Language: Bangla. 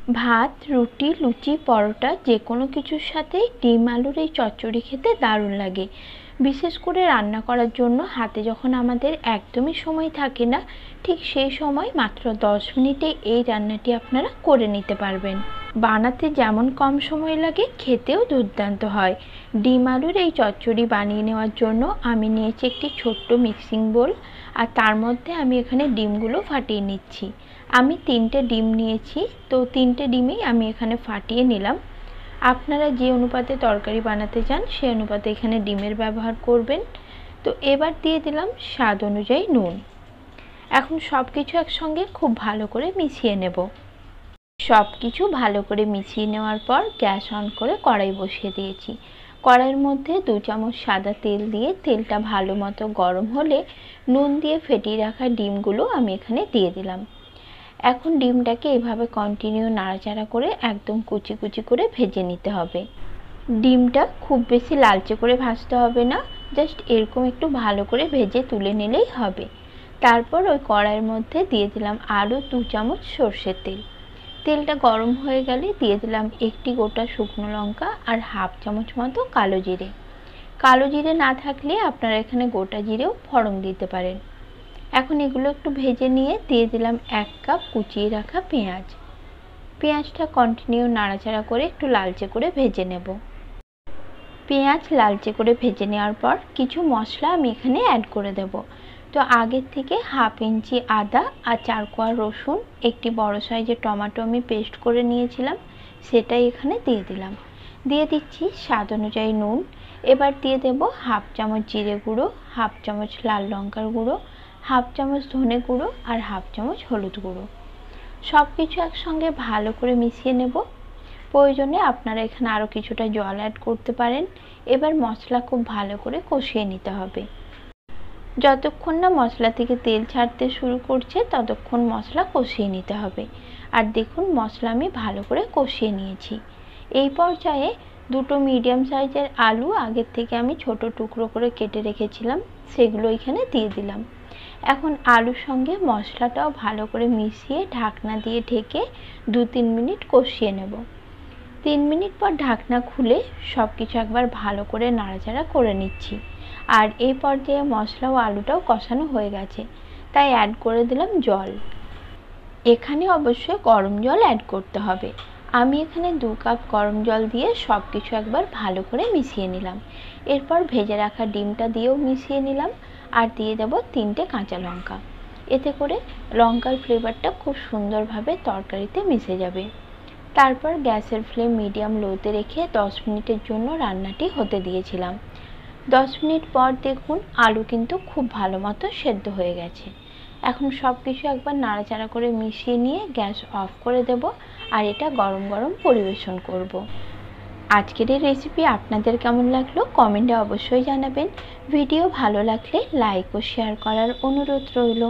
ভাত, রুটি, লুচি, পরোটা যে কোনো কিছুর সাথেই ডিম আলুর এই চচ্চড়ি খেতে দারুণ লাগে। বিশেষ করে রান্না করার জন্য হাতে যখন আমাদের একদমই সময় থাকে না, ঠিক সেই সময় মাত্র 10 মিনিটে এই রান্নাটি আপনারা করে নিতে পারবেন। বানাতে যেমন কম সময় লাগে, খেতেও দুর্দান্ত হয়। ডিম আলুর এই চচ্চড়ি বানিয়ে নেওয়ার জন্য আমি নিয়েছি একটি ছোট্ট মিক্সিং বোল, আর তার মধ্যে আমি এখানে ডিমগুলো ফাটিয়ে নিচ্ছি। আমি 3টে ডিম নিয়েছি, তো 3টে ডিমই আমি এখানে ফাটিয়ে নিলাম। আপনারা যে অনুপাতে তরকারি বানাতে চান সেই অনুপাতে এখানে ডিমের ব্যবহার করবেন। তো এবার দিয়ে দিলাম স্বাদ অনুযায়ী নুন। এখন সব কিছু একসঙ্গে খুব ভালো করে মিশিয়ে নেব। সব কিছু ভালো করে মিশিয়ে নেওয়ার পর গ্যাস অন করে কড়াই বসিয়ে দিয়েছি। কড়াইয়ের মধ্যে 2 চামচ সাদা তেল দিয়ে তেলটা ভালো মতো গরম হলে নুন দিয়ে ফেটিয়ে রাখা ডিমগুলো আমি এখানে দিয়ে দিলাম। এখন ডিমটাকে এভাবে কন্টিনিউ নাড়াচাড়া করে একদম কুচি কুচি করে ভেজে নিতে হবে। ডিমটা খুব বেশি লালচে করে ভাজতে হবে না, জাস্ট এরকম একটু ভালো করে ভেজে তুলে নিলেই হবে। তারপর ওই কড়াইয়ের মধ্যে দিয়ে দিলাম আরও 2 চামচ সর্ষের তেল। তেলটা গরম হয়ে গেলে দিয়ে দিলাম একটি গোটা শুকনো লঙ্কা আর হাফ চামচ মতো কালো জিরে। কালো জিরে না থাকলে আপনারা এখানে গোটা জিরেও ফোড়ন দিতে পারেন। এখন এগুলো একটু ভেজে নিয়ে দিয়ে দিলাম 1 কাপ কুচিয়ে রাখা পেঁয়াজ। পেঁয়াজটা কন্টিনিউ নাড়াচাড়া করে একটু লালচে করে ভেজে নেব। পেঁয়াজ লালচে করে ভেজে নেওয়ার পর কিছু মশলা আমি এখানে অ্যাড করে দেব। তো আগের থেকে হাফ ইঞ্চি আদা আর 4 কোয়া রসুন, একটি বড় সাইজের টমেটো আমি পেস্ট করে নিয়েছিলাম, সেটাই এখানে দিয়ে দিলাম। দিয়ে দিচ্ছি স্বাদ অনুযায়ী নুন। এবার দিয়ে দেব হাফ চামচ জিরে গুঁড়ো, হাফ চামচ লাল লঙ্কার গুঁড়ো, হাফ চামচ ধনে গুঁড়ো আর হাফ চামচ হলুদ গুঁড়ো। সব কিছু একসঙ্গে ভালো করে মিশিয়ে নেব। প্রয়োজনে আপনারা এখানে আরও কিছুটা জল অ্যাড করতে পারেন। এবার মশলা খুব ভালো করে কষিয়ে নিতে হবে। যতক্ষণ না মশলা থেকে তেল ছাড়তে শুরু করছে ততক্ষণ মশলা কষিয়ে নিতে হবে। আর দেখুন মশলা আমি ভালো করে কষিয়ে নিয়েছি। এই পর্যায়ে 2টো মিডিয়াম সাইজের আলু আগের থেকে আমি ছোট টুকরো করে কেটে রেখেছিলাম, সেগুলো এখানে দিয়ে দিলাম। এখন আলুর সঙ্গে মশলাটাও ভালো করে মিশিয়ে ঢাকনা দিয়ে ঢেকে 2-3 মিনিট কষিয়ে নেব। 3 মিনিট পর ঢাকনা খুলে সব কিছু একবার ভালো করে নাড়াচাড়া করে নিচ্ছি। আর এই পর্যায়ে মশলা ও আলুটাও কষানো হয়ে গেছে, তাই অ্যাড করে দিলাম জল। এখানে অবশ্যই গরম জল অ্যাড করতে হবে। আমি এখানে 2 কাপ গরম জল দিয়ে সব কিছু একবার ভালো করে মিশিয়ে নিলাম। এরপর ভেজে রাখা ডিমটা দিয়েও মিশিয়ে নিলাম আর দিয়ে দেব 3টে কাঁচা লঙ্কা। এতে করে লঙ্কার ফ্লেভারটা খুব সুন্দরভাবে তরকারিতে মিশে যাবে। তারপর গ্যাসের ফ্লেম মিডিয়াম লোতে রেখে 10 মিনিটের জন্য রান্নাটি হতে দিয়েছিলাম। 10 মিনিট পর দেখুন আলু কিন্তু খুব ভালো মতো সেদ্ধ হয়ে গেছে। এখন সব কিছু একবার নাড়াচাড়া করে মিশিয়ে নিয়ে গ্যাস অফ করে দেব আর এটা গরম গরম পরিবেশন করব। আজকের এই রেসিপি আপনাদের কেমন লাগলো কমেন্টে অবশ্যই জানাবেন। ভিডিও ভালো লাগলে লাইক ও শেয়ার করার অনুরোধ রইল।